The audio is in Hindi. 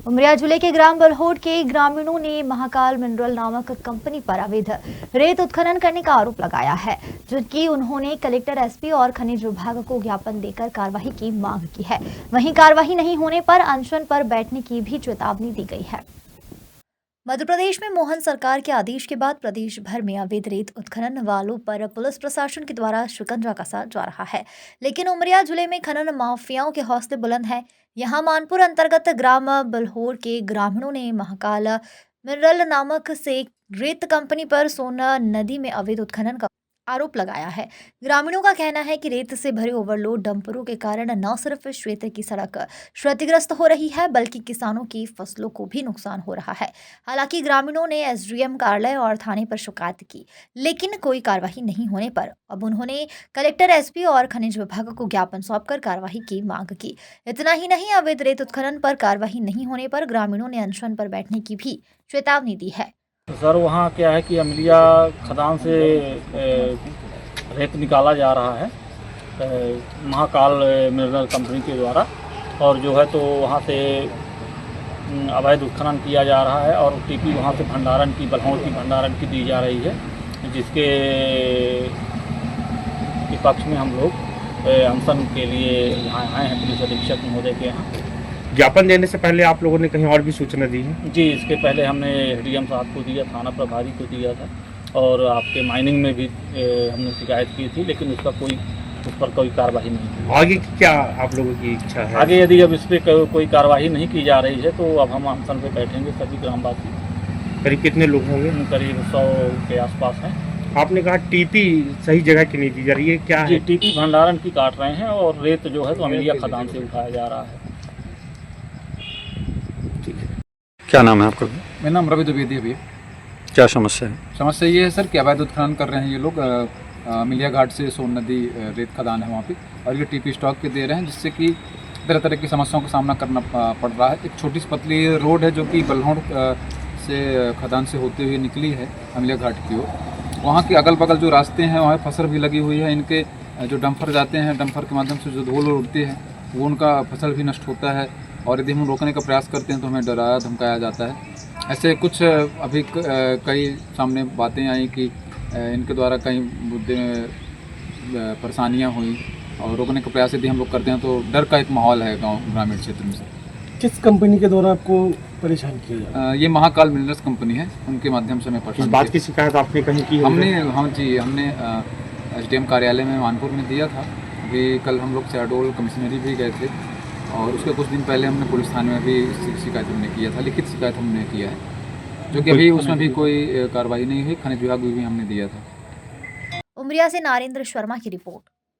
उमरिया जिले के ग्राम बलहोट के ग्रामीणों ने महाकाल मिनरल नामक कंपनी पर अवैध रेत उत्खनन करने का आरोप लगाया है, जबकि उन्होंने कलेक्टर, एसपी और खनिज विभाग को ज्ञापन देकर कार्रवाई की मांग की है। वहीं कार्रवाई नहीं होने पर अनशन पर बैठने की भी चेतावनी दी गई है। मध्य प्रदेश में मोहन सरकार के आदेश के बाद प्रदेश भर में अवैध रेत उत्खनन वालों पर पुलिस प्रशासन के द्वारा शिकंजा कसा जा रहा है, लेकिन उमरिया जिले में खनन माफियाओं के हौसले बुलंद हैं। यहां मानपुर अंतर्गत ग्राम बलहोर के ग्रामीणों ने महाकाल मिनरल नामक से रेत कंपनी पर सोना नदी में अवैध उत्खनन का आरोप लगाया है। ग्रामीणों का कहना है कि रेत से भरे ओवरलोड डंपरों के कारण न सिर्फ क्षेत्र की सड़क क्षतिग्रस्त हो रही है, बल्कि किसानों की फसलों को भी नुकसान हो रहा है। हालांकि ग्रामीणों ने एसडीएम कार्यालय और थाने पर शिकायत की, लेकिन कोई कार्रवाई नहीं होने पर अब उन्होंने कलेक्टर, एसपी और खनिज विभाग को ज्ञापन सौंपकर कार्रवाई की मांग की। इतना ही नहीं, अवैध रेत उत्खनन पर कार्रवाई नहीं होने पर ग्रामीणों ने अनशन पर बैठने की भी चेतावनी दी है। सर, वहाँ क्या है कि अमलिया खदान से रेत निकाला जा रहा है महाकाल मिनरल कंपनी के द्वारा, और जो है तो वहाँ से अवैध उत्खनन किया जा रहा है और टीपी वहाँ से भंडारण की, बलहोट की भंडारण की दी जा रही है, जिसके पक्ष में हम लोग अनशन के लिए यहाँ आए हैं पुलिस अधीक्षक महोदय के यहाँ। ज्ञापन देने से पहले आप लोगों ने कहीं और भी सूचना दी है? जी, इसके पहले हमने एसडीएम साहब को दिया, थाना प्रभारी को दिया था, और आपके माइनिंग में भी हमने शिकायत की थी, लेकिन उस पर कोई कार्रवाई नहीं की। आगे क्या आप लोगों की इच्छा है? आगे यदि अब इस पर कोई कार्रवाई नहीं की जा रही है तो अब हम अनशन पे बैठेंगे सभी ग्रामवासी। करीब कितने लोग होंगे? करीब 100 के आसपास हैं। आपने कहा टीपी सही जगह की नहीं दी जा रही है, क्या जी, है? टीपी भंडारण की काट रहे हैं और रेत जो है तो अमलिया खदान से उठाया जा रहा है। क्या नाम है आपका? मेरा नाम रवि द्विवेदी है भैया। क्या समस्या है? समस्या ये है सर कि अवैध उत्खनन कर रहे हैं ये लोग। मिलिया घाट से सोन नदी रेत खदान है वहाँ पे, और ये टीपी स्टॉक पे दे रहे हैं, जिससे कि तरह तरह की समस्याओं का सामना करना पड़ रहा है। एक छोटी सी पतली रोड है जो कि बलहोट से खदान से होते हुए निकली है अमिलिया घाट की ओर। वहाँ के अगल बगल जो रास्ते हैं वहाँ फसल भी लगी हुई है। इनके जो डंपर जाते हैं, डंपर के माध्यम से जो धूल उड़ती है वो उनका फसल भी नष्ट होता है, और यदि हम रोकने का प्रयास करते हैं तो हमें डराया धमकाया जाता है। ऐसे कुछ अभी कई सामने बातें आई कि इनके द्वारा कई मुद्दे में परेशानियां हुई, और रोकने का प्रयास यदि हम लोग करते हैं तो डर का एक माहौल है गांव ग्रामीण क्षेत्र में। किस कंपनी के द्वारा आपको परेशान किया जाए? ये महाकाल मिनरल्स कंपनी है, उनके माध्यम से हमें परेशान। इस बात की शिकायत आपने कहीं की? हमने हमने एसडीएम कार्यालय में मानपुर में दिया था। अभी कल हम लोग शहडोल कमिश्नरी भी गए थे, और उसके कुछ दिन पहले हमने पुलिस थाने में भी शिकायत हमने किया था, लिखित शिकायत हमने किया है, जो कि अभी उसमें भी कोई कार्रवाई नहीं हुई। खनिज विभाग भी हमने दिया था। उमरिया से नारेंद्र शर्मा की रिपोर्ट।